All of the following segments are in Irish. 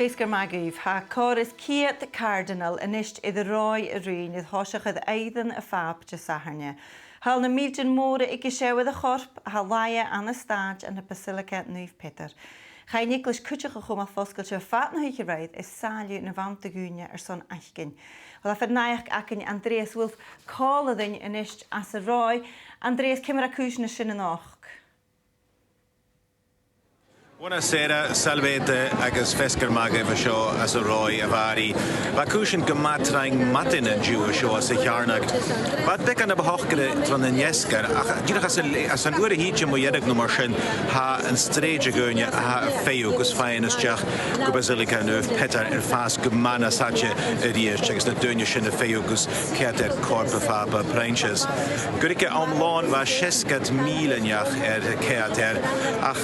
Féisgur magíomh ha choras Ciat Cardinal inist idir roi a riin iad thoiseach iad aidan a fab de saharne. Hal na míltin móra ige séwad a chorp ha laia an a stad an na Basilica Nuif Peter. Chai Nicholas cwtioch a chwm a ffosgol sy'n fat na hych rhaid is saliw na fant a gwynia son achgyn. Wel a fyrnaiach ac yn Andreas Wolf col a ddyn inist as a roi. Andreas, cymra cwys na sy'n yn och. Buonasera, salvete agus fescar maga fa seo as a roi a vari. Va cushin gematraing matin en Jew seo as a jarnag. Va dekan a behochgere tron en jesker. Dirach as an ure hietje mo yedig no marshin ha an streje gonya ha feu gus feines jach go Basilica Nuif Peter fas gemana satje ries checks na dunje shin feu gus keter corp faba pranches. Gurike am lawn va 60 milenjach keter ach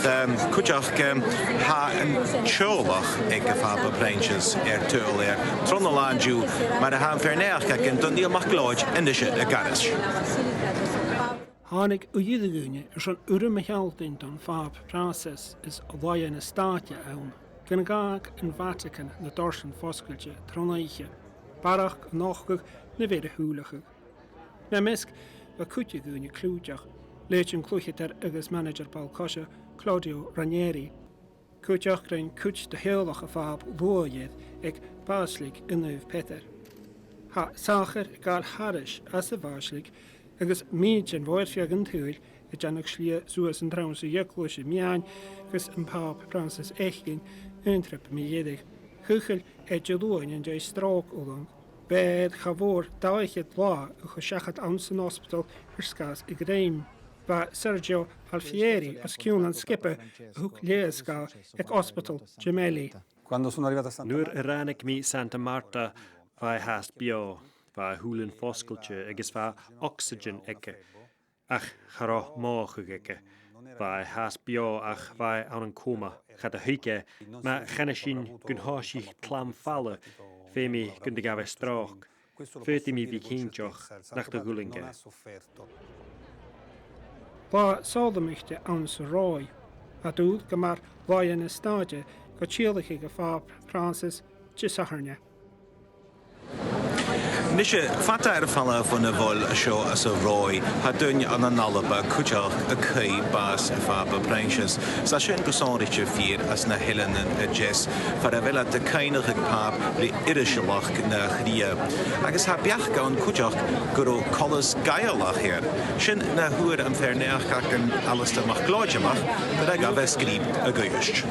kutjach ha een tjolach ikke faba branches tuil tron de landju, maar de haan verneach en dan die mag gloed en de shit a garis. Hanig uidigune zo'n ure mechaltin dan fab proces is waar een staatje aan. Kan gaak in Vatican de dorsen foskeltje tronaiche. Barach nog ne weer hulige. Na misk wa kutje gune kloejach. Lechen kloetje ter agus manager Paul Kosche Claudio Ranieri. Kutjach rein kutj de heelage fab boojed ik baaslik in Nuif Peter. Ha sacher gal harish as a vaaslik agus miidjen woordfjagen tuil het janak slie zoals een trouwens jekloosje miaan gus een paap Francis Echkin untrep miedig. Huchel het jeloon en jay strook olang. Bed gavoor daich het la geschachet Amsen Hospital verskas ik reim. Va Sergio Alfieri as Kjunan skippe hoek leeska ek hospital Gemelli. Nur eranig mi Santa Marta vai haast bio, vai hulen foskeltje, egis va oxygen ikke. Ach, garo moge ikke. Vai haast bio ach vai aan een coma. Gaat de huike, maar genesin kun haasje klam vallen. Femi kun de gave strook. Veerti mi vikingjoch nach de gulinge. Va saldemichte ans rooi. Het doel gemar waar in een stadje gechillige gevaar Francis Gisaherne. Nisje fata vallen van de vol show as a roi had dun an an alba kujach a kei bas faba branches. Sa schön besonderliche vier as na hellen en jess for de villa de keinige paap li irische lach na grie. Agus ha biach gaan kujach goro colles gaialach her. Shin na hoer en verneach en alles te mag glodje mag, dat ik af skriep a goeist.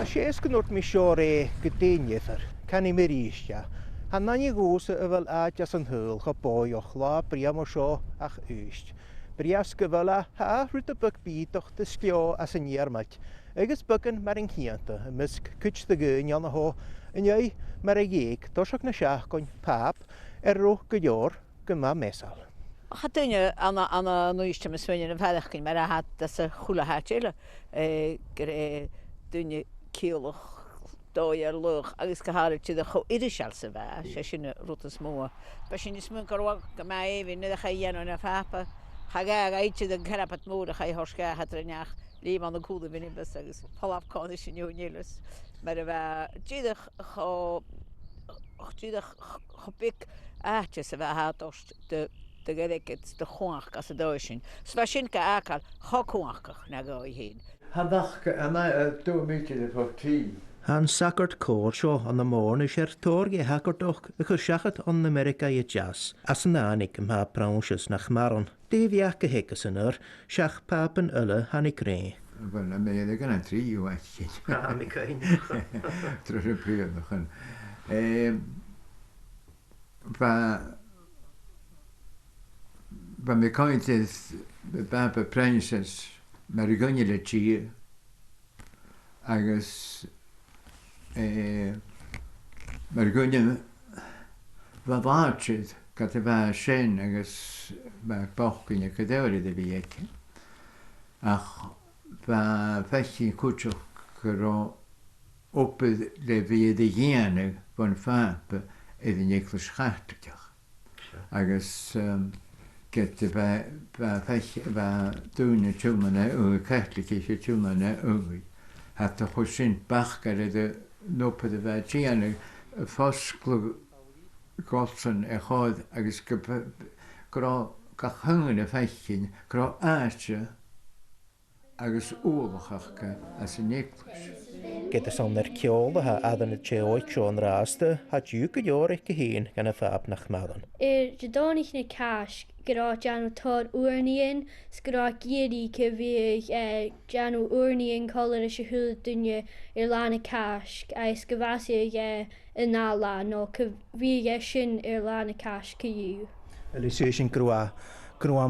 Sjes genort mi shore gedeenjefer, kan I meriisja. Han nani goose wel aatjas een heul geboy och la priamo sho ach uist. Briaske wella ha rute buk bietoch de sklio as een jermat. Eges bukken maar een kiente, misk kuts de geun jan ho, en jij maar een jeek, toshok na shaach kon paap, ro gejor, gema mesal. Had je aan nooitje met zwijnen veilig, maar had dat ze goede hartje, toen je kielig. Doier lug agus gehaartje de go irishalse va shine rotes moa pashin smunkarwa kama even de khayano na fapa haga gaitje de garapat moeder ga horska hatrenach liman de goede binnen besagus half condition jongeles maar va jidig go pik aatje se va hatost de gedeket de khoach as doishin swashin ka akal khoach na go heen Hadach ana to beetje de fortie. Han sakkert koor sjo an de morgen is torge hakkert ook geschachet an Amerika je jazz. As een anik ha branches nach maron. Die wiake hekkesen schach papen ulle han ik reen. Wel, dan ben je er een trio uitje. Ja, ik weet Terug een puur begon. Van mijn kant is papen branches, maar ik ga je het hier. Agus maar gunne wat waardjes dat er was schön agus maar bochken je cadeau de week ach va fasci kucho kro op de wie de gene van fape in de verschachtig agus get va fasci va doen chumane o kertliche chumane o had de Hosint Bachker de noppa de bheith tíana foscla gosan cháid agus go chungan a feicin go áte agus uachacha as a néclas. Gyda son yr ceolatha adan y teoed Sion Rasta, ha diw gydior eich hyn gan y ffab nach madan. Jadonich na cash, gyda Janu Todd Urnian, gyda Giri cyfyg Janu Urnian colar y siahwyd dynia Irlana cash, a sgyfasig yn ala, no cyfyg sy'n Irlana cash cyw. Elisysyn grwa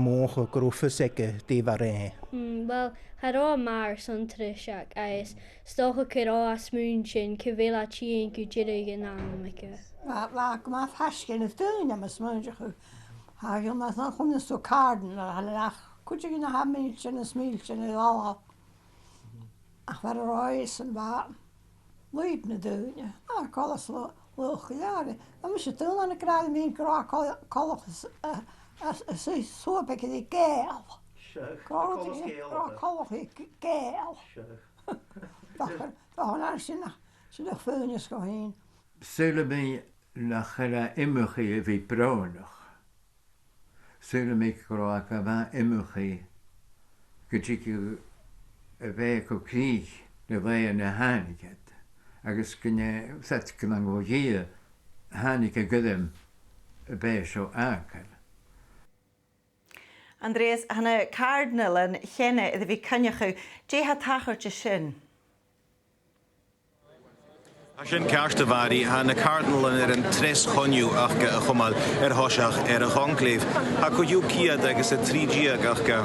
moch o grwffys ege di fare. Wel, haro mar son trisiak, a stocha cyro a smwnsyn cyfela tîn gydirig yn amamica. Ma fasgyn y dyn am y smwnsych. Hagel ma na chwn sto carden halach. Kutje gina ha milchen en smilchen en alla. Ach var rois en ba. Leid na dyn. Kolas loch jare. Dan moet je toen aan de kraal min kra kolas so bek die geel. Kolas geel. Dan als je nog feunjes go heen. Zullen we nach hela immuchi vi braunig. Zullen we kroaka va immuchi. Gejiki ve ko krieg de ve na haniget. Agus kne sat knan go hier hanike gedem be so akal. Andreas, hanna cardinal yn chenne iddo fi cynnychu, je ha tachar te sin? Sin cearsta bharí ha na cardinal ar an tres choniú achcha a chumal hoiseach ar a choncléif. Ha go dú ciad agus a trídíag achcha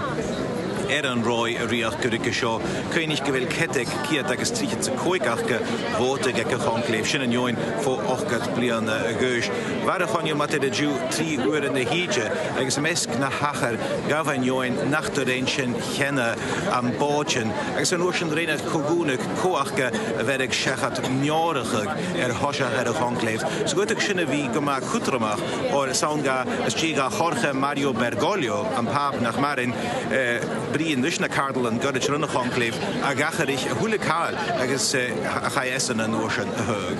ar an roi a riach gurige seo. Cainig go bhfuil cetig ciad agus tríchid sa cóig achcha bhótaigh ag a choncléif sin an join fó ochgad blian a gúis. Bhar a choniú mat a dú 3 uair na híide agus mesc na hachar gaf an join nachtar ein sin chenne am bóidsin. Agus an uair sin réine cogúnach cóachcha a bheith ag seachat meorachag hoiseach ar a choncléif. So goiteach sinna bhí go má chutramach or saunga as tíga Jorge Mario Bergoglio an pap nach marin bríon dus na cardal an goid runna choncléif a gacharich a thula cáil agus a chaesan an uair sin a thug.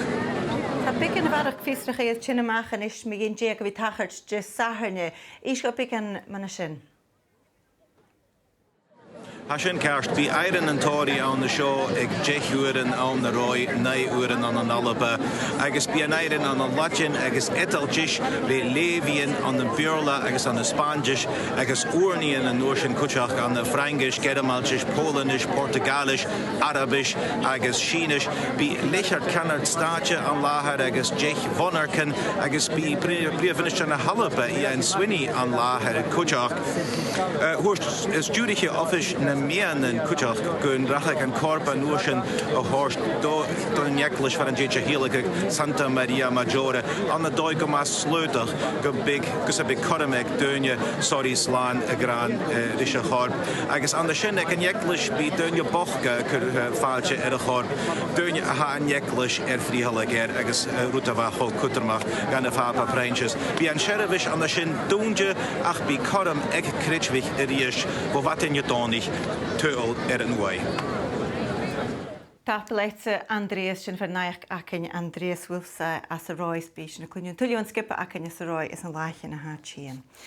Tá bicin bharach físrach iad sinamach an is mi gyn je go bhí tachart de saharne. Is go bicin mana sin? Ha sin ceart bhí éireann an tóirí ann na seo ag 10 uaireann ann na roi, 9 uaireann an ALBA, agus bí an éireann an Latin agus etaltis le léhíonn an na Beorla agus an na Spáindis agus uairníonn an nuair sin cuiteach an na Frangis, Gedamaltis, Pólanis, Portugalis, Arabis agus Sínis. Bí leichart canart státe an láthair agus 10 vonarcan agus bí bríomhanis an na ALBA I an swinní an láthair cuiteach. Is dúiriche ofis na mian an cuiteach gon rachach an corpa nuasin a horst do an neclis fan an déite hílaigh Santa Maria Maggiore an na dóid go más slúteach go big gus a big chorameig duine sorí sláán a grán ris a chorp. Agus an na sin ag an neclis bí duine bochga chur fáilte ar a chorp. Duine a ha an neclis fríhallaigh agus rúta bhacho cutarmach gan a fápa preinses. Bí an seirbhis an na sin dúnde ach bí choram ag critmhich a ríis bo vatin jotónich tuil an uai. Tapleitse Andreas sin vernaich acin Andreas Wilsa as a roi speech na cunion. Tulion skippa acin as a roi is an laich in a hat chien.